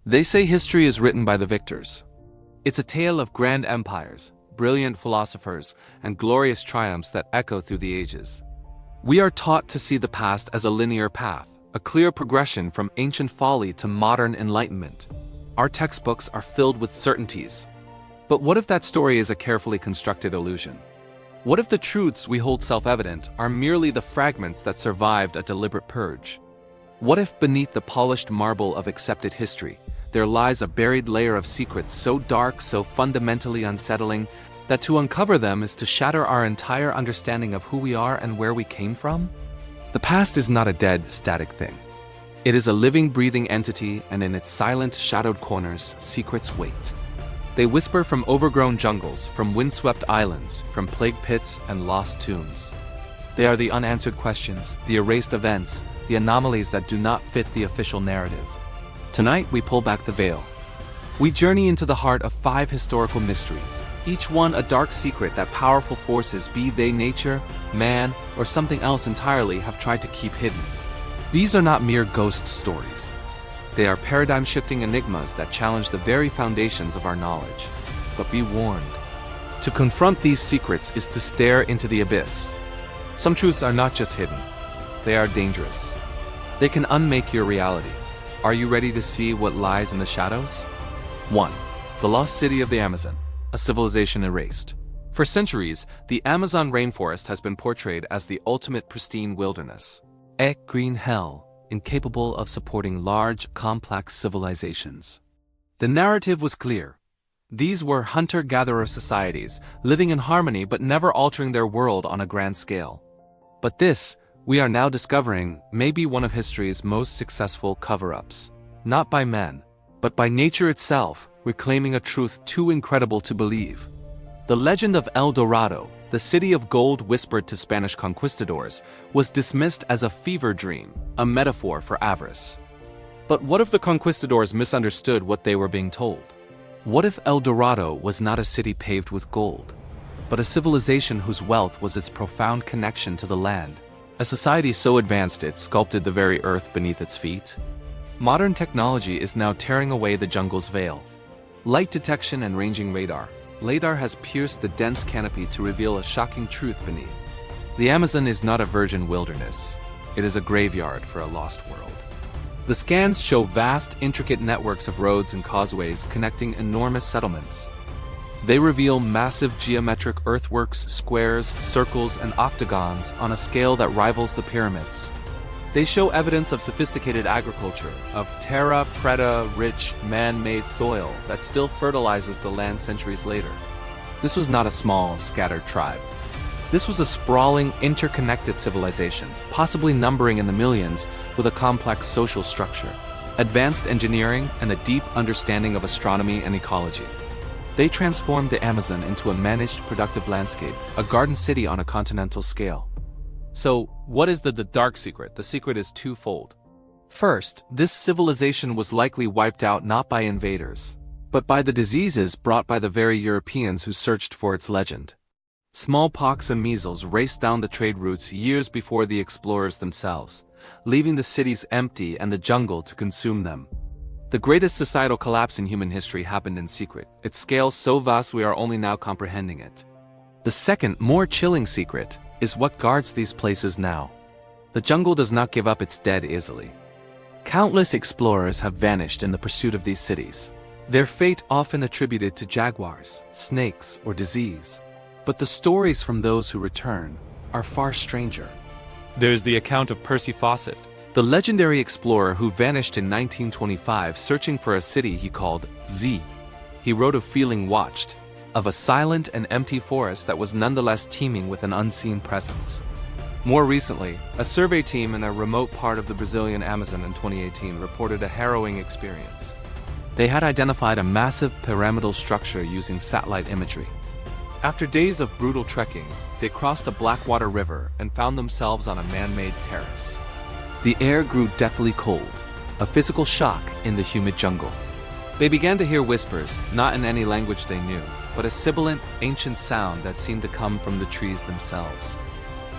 They say history is written by the victors. It's a tale of grand empires, brilliant philosophers, and glorious triumphs that echo through the ages. We are taught to see the past as a linear path, a clear progression from ancient folly to modern enlightenment. Our textbooks are filled with certainties. But what if that story is a carefully constructed illusion? What if the truths we hold self-evident are merely the fragments that survived a deliberate purge? What if beneath the polished marble of accepted history, there lies a buried layer of secrets so dark, so fundamentally unsettling, that to uncover them is to shatter our entire understanding of who we are and where we came from? The past is not a dead, static thing. It is a living, breathing entity, and in its silent, shadowed corners, secrets wait. They whisper from overgrown jungles, from windswept islands, from plague pits and lost tombs. They are the unanswered questions, the erased events, the anomalies that do not fit the official narrative. Tonight, we pull back the veil. We journey into the heart of 5 historical mysteries, each one a dark secret that powerful forces, be they nature, man, or something else entirely, have tried to keep hidden. These are not mere ghost stories. They are paradigm-shifting enigmas that challenge the very foundations of our knowledge. But be warned. To confront these secrets is to stare into the abyss. Some truths are not just hidden. They are dangerous. They can unmake your reality. Are you ready to see what lies in the shadows? 1. The lost city of the Amazon, a civilization erased. For centuries, the Amazon rainforest has been portrayed as the ultimate pristine wilderness. A green hell, incapable of supporting large, complex civilizations. The narrative was clear. These were hunter-gatherer societies, living in harmony but never altering their world on a grand scale. But this, we are now discovering, may be one of history's most successful cover-ups. Not by men, but by nature itself, reclaiming a truth too incredible to believe. The legend of El Dorado, the city of gold whispered to Spanish conquistadors, was dismissed as a fever dream, a metaphor for avarice. But what if the conquistadors misunderstood what they were being told? What if El Dorado was not a city paved with gold, but a civilization whose wealth was its profound connection to the land? A society so advanced it sculpted the very earth beneath its feet? Modern technology is now tearing away the jungle's veil. Light detection and ranging radar. LiDAR has pierced the dense canopy to reveal a shocking truth beneath. The Amazon is not a virgin wilderness. It is a graveyard for a lost world. The scans show vast, intricate networks of roads and causeways connecting enormous settlements. They reveal massive geometric earthworks, squares, circles, and octagons on a scale that rivals the pyramids. They show evidence of sophisticated agriculture, of terra preta rich, man-made soil that still fertilizes the land centuries later. This was not a small, scattered tribe. This was a sprawling, interconnected civilization, possibly numbering in the millions, with a complex social structure, advanced engineering, and a deep understanding of astronomy and ecology. They transformed the Amazon into a managed, productive landscape, a garden city on a continental scale. So, what is the dark secret? The secret is twofold. First, this civilization was likely wiped out not by invaders, but by the diseases brought by the very Europeans who searched for its legend. Smallpox and measles raced down the trade routes years before the explorers themselves, leaving the cities empty and the jungle to consume them. The greatest societal collapse in human history happened in secret, its scale so vast we are only now comprehending it. The second, more chilling secret, is what guards these places now. The jungle does not give up its dead easily. Countless explorers have vanished in the pursuit of these cities, their fate often attributed to jaguars, snakes, or disease. But the stories from those who return are far stranger. There's the account of Percy Fawcett, the legendary explorer who vanished in 1925 searching for a city he called Z. He wrote of feeling watched, of a silent and empty forest that was nonetheless teeming with an unseen presence. More recently, a survey team in a remote part of the Brazilian Amazon in 2018 reported a harrowing experience. They had identified a massive pyramidal structure using satellite imagery. After days of brutal trekking, they crossed a Blackwater River and found themselves on a man-made terrace. The air grew deathly cold, a physical shock in the humid jungle. They began to hear whispers, not in any language they knew, but a sibilant, ancient sound that seemed to come from the trees themselves.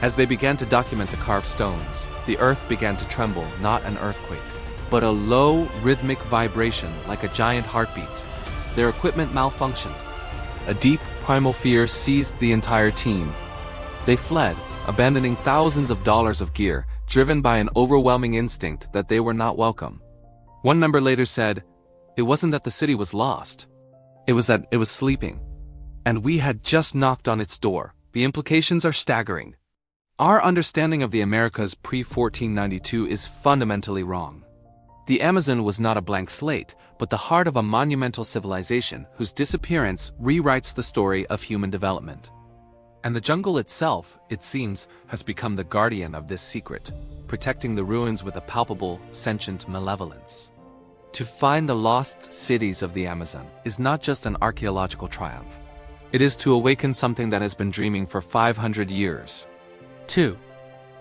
As they began to document the carved stones, the earth began to tremble, not an earthquake, but a low, rhythmic vibration like a giant heartbeat. Their equipment malfunctioned. A deep, primal fear seized the entire team. They fled, abandoning thousands of dollars of gear, driven by an overwhelming instinct that they were not welcome. One member later said, "It wasn't that the city was lost. It was that it was sleeping. And we had just knocked on its door." The implications are staggering. Our understanding of the Americas pre-1492 is fundamentally wrong. The Amazon was not a blank slate, but the heart of a monumental civilization whose disappearance rewrites the story of human development. And the jungle itself, it seems, has become the guardian of this secret, protecting the ruins with a palpable, sentient malevolence. To find the lost cities of the Amazon is not just an archaeological triumph. It is to awaken something that has been dreaming for 500 years. 2.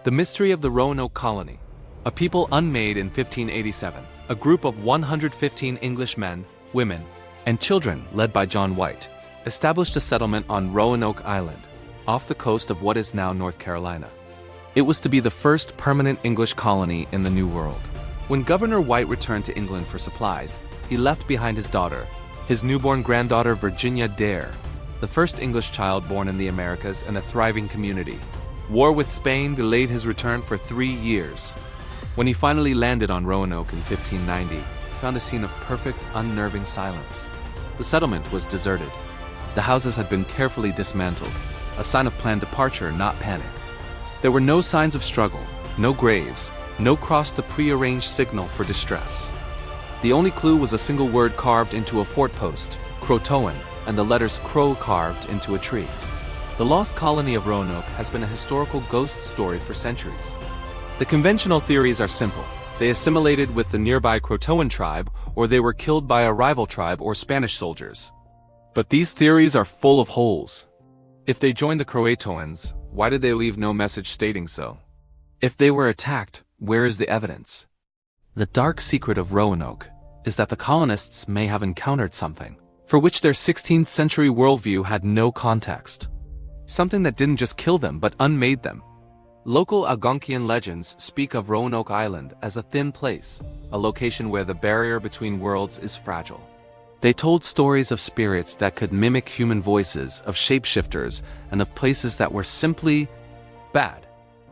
The mystery of the Roanoke colony. A people unmade in 1587, a group of 115 English men, women, and children led by John White, established a settlement on Roanoke Island, off the coast of what is now North Carolina. It was to be the first permanent English colony in the New World. When Governor White returned to England for supplies, he left behind his daughter, his newborn granddaughter Virginia Dare, the first English child born in the Americas in a thriving community. War with Spain delayed his return for 3 years. When he finally landed on Roanoke in 1590, he found a scene of perfect, unnerving silence. The settlement was deserted. The houses had been carefully dismantled, a sign of planned departure, not panic. There were no signs of struggle, no graves, no cross the pre-arranged signal for distress. The only clue was a single word carved into a fort post, Croatoan, and the letters Crow carved into a tree. The lost colony of Roanoke has been a historical ghost story for centuries. The conventional theories are simple. They assimilated with the nearby Croatoan tribe, or they were killed by a rival tribe or Spanish soldiers. But these theories are full of holes. If they joined the Croatoans, why did they leave no message stating so? If they were attacked, where is the evidence? The dark secret of Roanoke is that the colonists may have encountered something for which their 16th century worldview had no context. Something that didn't just kill them but unmade them. Local Algonquian legends speak of Roanoke Island as a thin place, a location where the barrier between worlds is fragile. They told stories of spirits that could mimic human voices, of shapeshifters, and of places that were simply bad.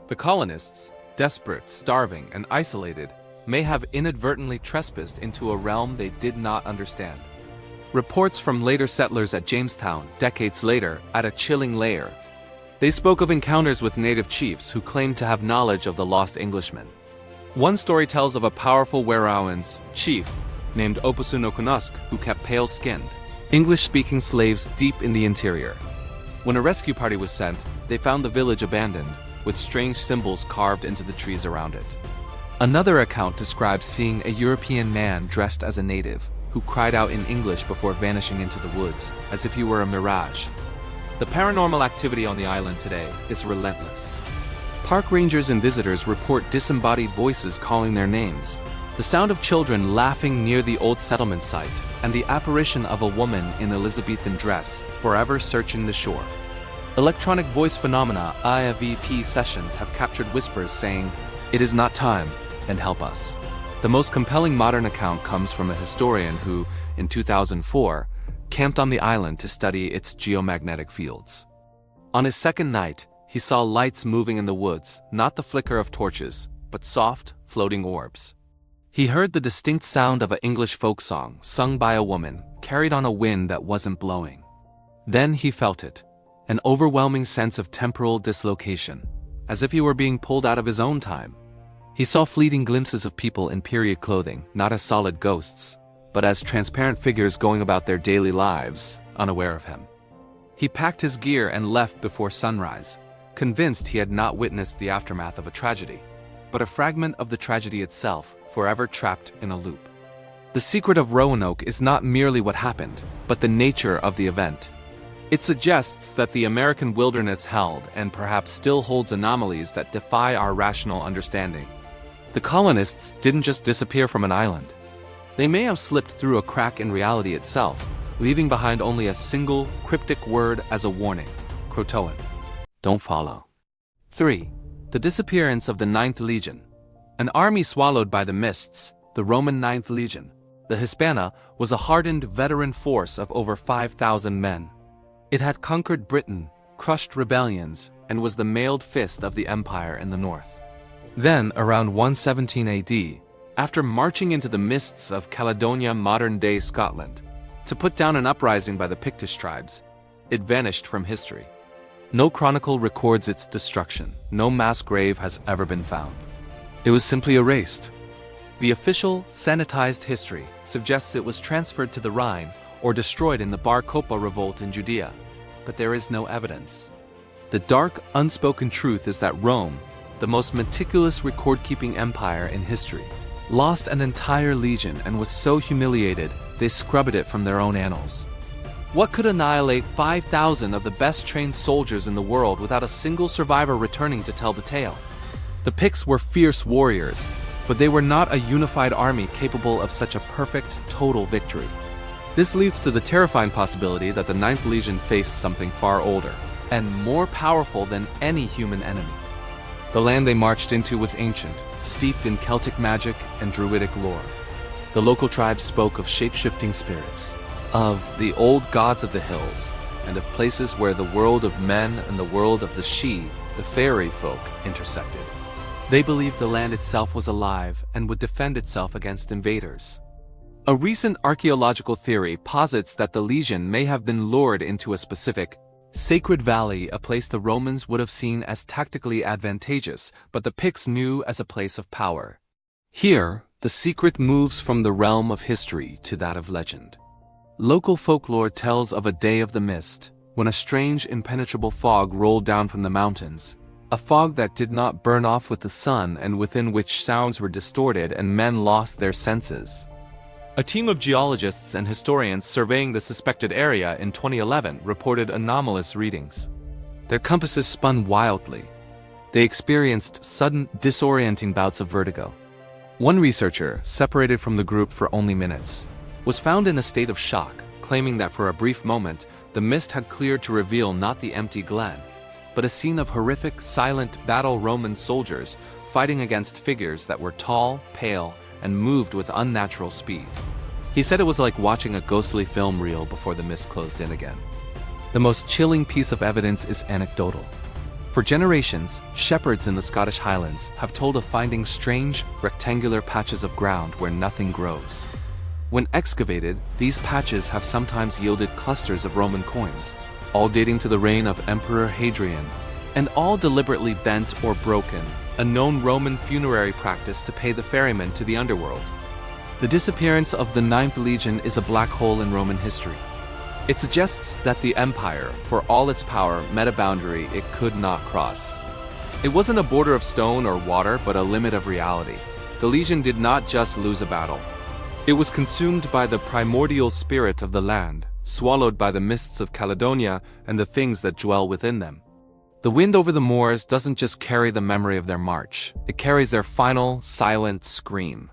The colonists, desperate, starving, and isolated, may have inadvertently trespassed into a realm they did not understand. Reports from later settlers at Jamestown, decades later, add a chilling layer. They spoke of encounters with native chiefs who claimed to have knowledge of the lost Englishmen. One story tells of a powerful Weraoans chief named Opusunokunusk who kept pale-skinned, English-speaking slaves deep in the interior. When a rescue party was sent, they found the village abandoned, with strange symbols carved into the trees around it. Another account describes seeing a European man dressed as a native, who cried out in English before vanishing into the woods, as if he were a mirage. The paranormal activity on the island today is relentless. Park rangers and visitors report disembodied voices calling their names, the sound of children laughing near the old settlement site, and the apparition of a woman in Elizabethan dress, forever searching the shore. Electronic voice phenomena IVP sessions have captured whispers saying, "It is not time," and "help us." The most compelling modern account comes from a historian who, in 2004, camped on the island to study its geomagnetic fields. On his second night, he saw lights moving in the woods, not the flicker of torches, but soft, floating orbs. He heard the distinct sound of an English folk song, sung by a woman, carried on a wind that wasn't blowing. Then he felt it, an overwhelming sense of temporal dislocation, as if he were being pulled out of his own time. He saw fleeting glimpses of people in period clothing, not as solid ghosts, but as transparent figures going about their daily lives, unaware of him. He packed his gear and left before sunrise, convinced he had not witnessed the aftermath of a tragedy, but a fragment of the tragedy itself, forever trapped in a loop. The secret of Roanoke is not merely what happened, but the nature of the event. It suggests that the American wilderness held and perhaps still holds anomalies that defy our rational understanding. The colonists didn't just disappear from an island. They may have slipped through a crack in reality itself, leaving behind only a single, cryptic word as a warning: Croatoan. Don't follow. 3. The disappearance of the 9th Legion. An army swallowed by the mists, the Roman Ninth Legion, the Hispana, was a hardened veteran force of over 5,000 men. It had conquered Britain, crushed rebellions, and was the mailed fist of the empire in the north. Then, around 117 AD, after marching into the mists of Caledonia, modern-day Scotland, to put down an uprising by the Pictish tribes, it vanished from history. No chronicle records its destruction. No mass grave has ever been found. It was simply erased. The official, sanitized history suggests it was transferred to the Rhine or destroyed in the Bar Kokhba revolt in Judea, but there is no evidence. The dark, unspoken truth is that Rome, the most meticulous record-keeping empire in history, lost an entire legion and was so humiliated they scrubbed it from their own annals. What could annihilate 5,000 of the best-trained soldiers in the world without a single survivor returning to tell the tale? The Picts were fierce warriors, but they were not a unified army capable of such a perfect, total victory. This leads to the terrifying possibility that the Ninth Legion faced something far older and more powerful than any human enemy. The land they marched into was ancient, steeped in Celtic magic and Druidic lore. The local tribes spoke of shape-shifting spirits, of the old gods of the hills, and of places where the world of men and the world of the Sidhe, the fairy folk, intersected. They believed the land itself was alive and would defend itself against invaders. A recent archaeological theory posits that the legion may have been lured into a specific sacred valley, a place the Romans would have seen as tactically advantageous, but the Picts knew as a place of power. Here, the secret moves from the realm of history to that of legend. Local folklore tells of a day of the mist, when a strange, impenetrable fog rolled down from the mountains, a fog that did not burn off with the sun and within which sounds were distorted and men lost their senses. A team of geologists and historians surveying the suspected area in 2011 reported anomalous readings. Their compasses spun wildly. They experienced sudden, disorienting bouts of vertigo. One researcher, separated from the group for only minutes, was found in a state of shock, claiming that for a brief moment, the mist had cleared to reveal not the empty glen, but a scene of horrific, silent battle Roman soldiers fighting against figures that were tall, pale, and moved with unnatural speed. He said it was like watching a ghostly film reel before the mist closed in again. The most chilling piece of evidence is anecdotal. For generations, shepherds in the Scottish Highlands have told of finding strange, rectangular patches of ground where nothing grows. When excavated, these patches have sometimes yielded clusters of Roman coins, all dating to the reign of Emperor Hadrian, and all deliberately bent or broken, a known Roman funerary practice to pay the ferryman to the underworld. The disappearance of the Ninth Legion is a black hole in Roman history. It suggests that the empire, for all its power, met a boundary it could not cross. It wasn't a border of stone or water, but a limit of reality. The legion did not just lose a battle. It was consumed by the primordial spirit of the land, swallowed by the mists of Caledonia and the things that dwell within them. The wind over the moors doesn't just carry the memory of their march, it carries their final, silent scream.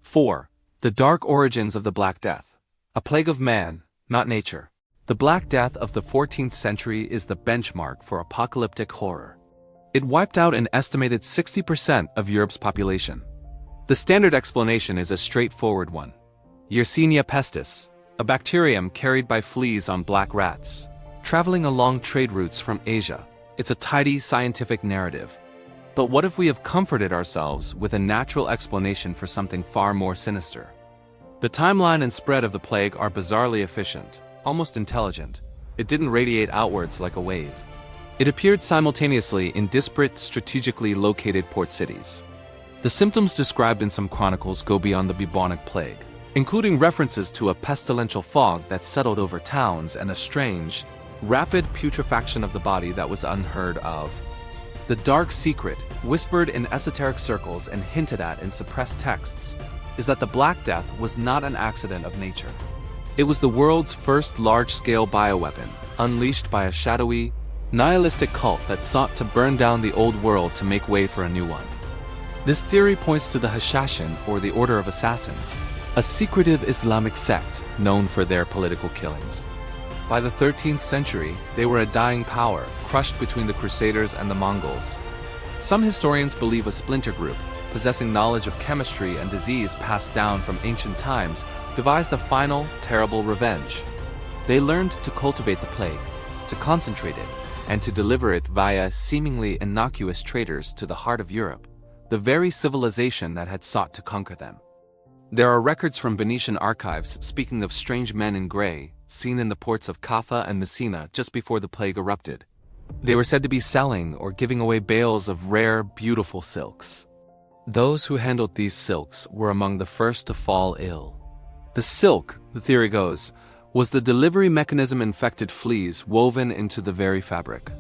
4. The dark origins of the Black Death. A plague of man, not nature. The Black Death of the 14th century is the benchmark for apocalyptic horror. It wiped out an estimated 60% of Europe's population. The standard explanation is a straightforward one. Yersinia pestis, a bacterium carried by fleas on black rats, traveling along trade routes from Asia. It's a tidy scientific narrative. But what if we have comforted ourselves with a natural explanation for something far more sinister? The timeline and spread of the plague are bizarrely efficient, almost intelligent. It didn't radiate outwards like a wave. It appeared simultaneously in disparate, strategically located port cities. The symptoms described in some chronicles go beyond the bubonic plague, including references to a pestilential fog that settled over towns and a strange, rapid putrefaction of the body that was unheard of. The dark secret, whispered in esoteric circles and hinted at in suppressed texts, is that the Black Death was not an accident of nature. It was the world's first large-scale bioweapon, unleashed by a shadowy, nihilistic cult that sought to burn down the old world to make way for a new one. This theory points to the Hashashin, or the Order of Assassins, a secretive Islamic sect known for their political killings. By the 13th century, they were a dying power, crushed between the Crusaders and the Mongols. Some historians believe a splinter group, possessing knowledge of chemistry and disease passed down from ancient times, devised a final, terrible revenge. They learned to cultivate the plague, to concentrate it, and to deliver it via seemingly innocuous traders to the heart of Europe, the very civilization that had sought to conquer them. There are records from Venetian archives speaking of strange men in gray, seen in the ports of Kaffa and Messina just before the plague erupted. They were said to be selling or giving away bales of rare, beautiful silks. Those who handled these silks were among the first to fall ill. The silk, the theory goes, was the delivery mechanism infected fleas woven into the very fabric.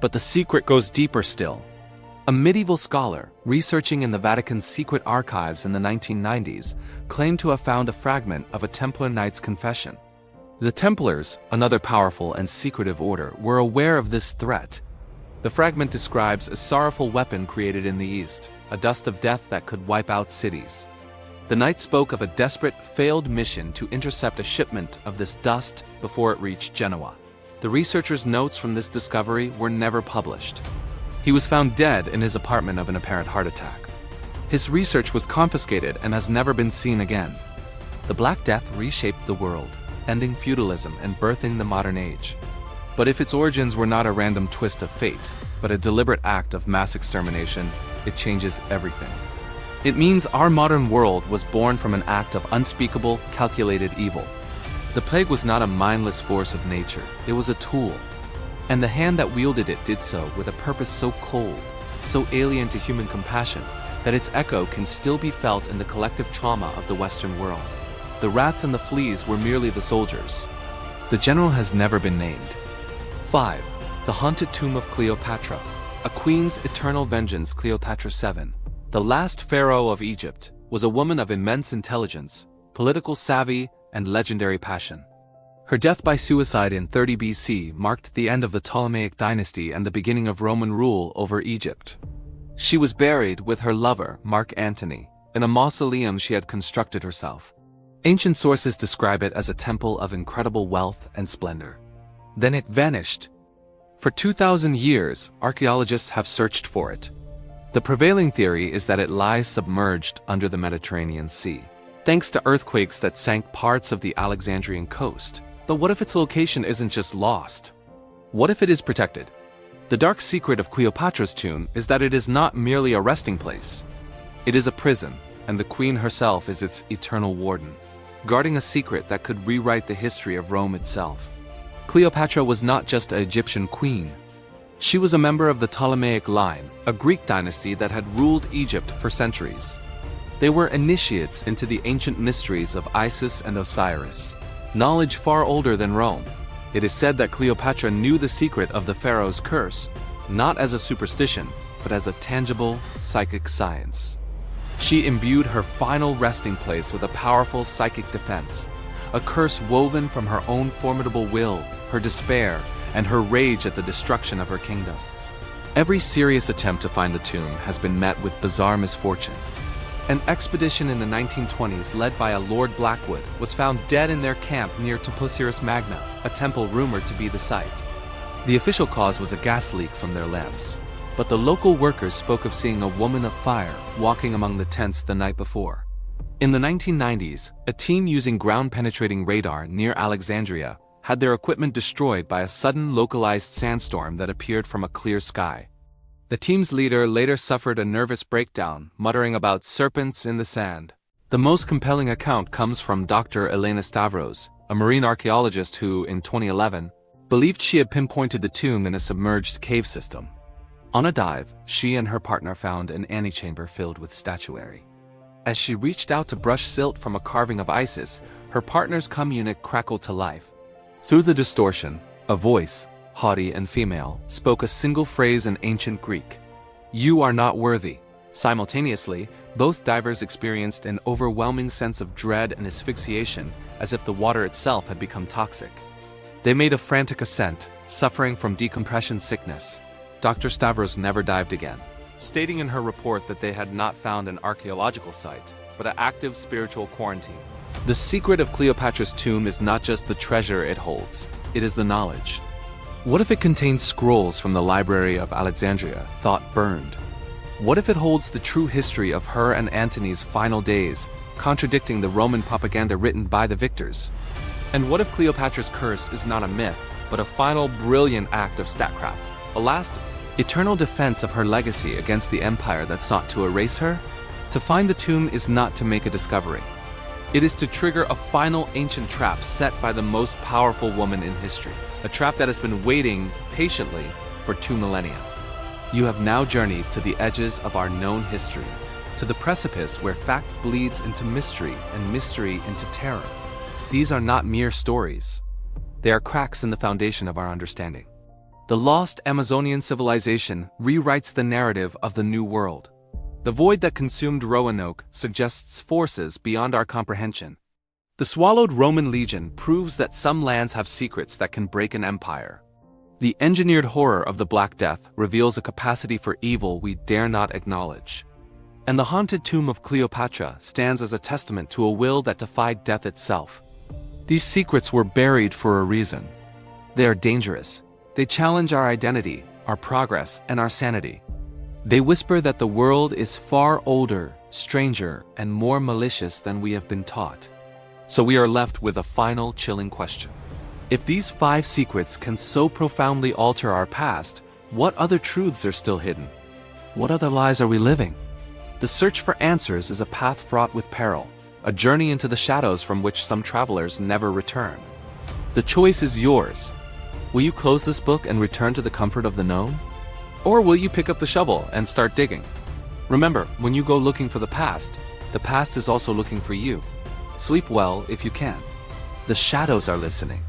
But the secret goes deeper still. A medieval scholar, researching in the Vatican's secret archives in the 1990s, claimed to have found a fragment of a Templar knight's confession. The Templars, another powerful and secretive order, were aware of this threat. The fragment describes a sorrowful weapon created in the East, a dust of death that could wipe out cities. The knight spoke of a desperate, failed mission to intercept a shipment of this dust before it reached Genoa. The researcher's notes from this discovery were never published. He was found dead in his apartment of an apparent heart attack. His research was confiscated and has never been seen again. The Black Death reshaped the world, ending feudalism and birthing the modern age. But if its origins were not a random twist of fate, but a deliberate act of mass extermination, it changes everything. It means our modern world was born from an act of unspeakable, calculated evil. The plague was not a mindless force of nature, it was a tool. And the hand that wielded it did so with a purpose so cold, so alien to human compassion, that its echo can still be felt in the collective trauma of the Western world. The rats and the fleas were merely the soldiers. The general has never been named. 5. The haunted tomb of Cleopatra. A queen's eternal vengeance. Cleopatra 7. The last pharaoh of Egypt was a woman of immense intelligence, political savvy, and legendary passion. Her death by suicide in 30 BC marked the end of the Ptolemaic dynasty and the beginning of Roman rule over Egypt. She was buried with her lover, Mark Antony, in a mausoleum she had constructed herself. Ancient sources describe it as a temple of incredible wealth and splendor. Then it vanished. For 2,000 years, archaeologists have searched for it. The prevailing theory is that it lies submerged under the Mediterranean Sea, thanks to earthquakes that sank parts of the Alexandrian coast. But what if its location isn't just lost? What if it is protected? The dark secret of Cleopatra's tomb is that it is not merely a resting place. It is a prison, and the queen herself is its eternal warden, guarding a secret that could rewrite the history of Rome itself. Cleopatra was not just an Egyptian queen. She was a member of the Ptolemaic line, a Greek dynasty that had ruled Egypt for centuries. They were initiates into the ancient mysteries of Isis and Osiris, knowledge far older than Rome. It is said that Cleopatra knew the secret of the pharaoh's curse, not as a superstition, but as a tangible, psychic science. She imbued her final resting place with a powerful psychic defense, a curse woven from her own formidable will, her despair, and her rage at the destruction of her kingdom. Every serious attempt to find the tomb has been met with bizarre misfortune. An expedition in the 1920s led by a Lord Blackwood was found dead in their camp near Toposiris Magna, a temple rumored to be the site. The official cause was a gas leak from their lamps, but the local workers spoke of seeing a woman of fire walking among the tents the night before. In the 1990s, a team using ground-penetrating radar near Alexandria had their equipment destroyed by a sudden localized sandstorm that appeared from a clear sky. The team's leader later suffered a nervous breakdown, muttering about serpents in the sand. The most compelling account comes from Dr. Elena Stavros, a marine archaeologist who, in 2011, believed she had pinpointed the tomb in a submerged cave system. On a dive, she and her partner found an antechamber filled with statuary. As she reached out to brush silt from a carving of Isis, her partner's cum unit crackled to life. Through the distortion, a voice, haughty and female, spoke a single phrase in ancient Greek: "You are not worthy." Simultaneously, both divers experienced an overwhelming sense of dread and asphyxiation, as if the water itself had become toxic. They made a frantic ascent, suffering from decompression sickness. Dr. Stavros never dived again, stating in her report that they had not found an archaeological site, but an active spiritual quarantine. The secret of Cleopatra's tomb is not just the treasure it holds, it is the knowledge. What if it contains scrolls from the Library of Alexandria, thought burned? What if it holds the true history of her and Antony's final days, contradicting the Roman propaganda written by the victors? And what if Cleopatra's curse is not a myth, but a final brilliant act of statecraft, a last, eternal defense of her legacy against the empire that sought to erase her? To find the tomb is not to make a discovery. It is to trigger a final ancient trap set by the most powerful woman in history, a trap that has been waiting patiently for 2 millennia. You have now journeyed to the edges of our known history, to the precipice where fact bleeds into mystery and mystery into terror. These are not mere stories. They are cracks in the foundation of our understanding. The lost Amazonian civilization rewrites the narrative of the New World. The void that consumed Roanoke suggests forces beyond our comprehension. The swallowed Roman legion proves that some lands have secrets that can break an empire. The engineered horror of the Black Death reveals a capacity for evil we dare not acknowledge. And the haunted tomb of Cleopatra stands as a testament to a will that defied death itself. These secrets were buried for a reason. They are dangerous. They challenge our identity, our progress, and our sanity. They whisper that the world is far older, stranger, and more malicious than we have been taught. So we are left with a final chilling question. If these 5 secrets can so profoundly alter our past, what other truths are still hidden? What other lies are we living? The search for answers is a path fraught with peril, a journey into the shadows from which some travelers never return. The choice is yours. Will you close this book and return to the comfort of the known? Or will you pick up the shovel and start digging? Remember, when you go looking for the past is also looking for you. Sleep well if you can. The shadows are listening.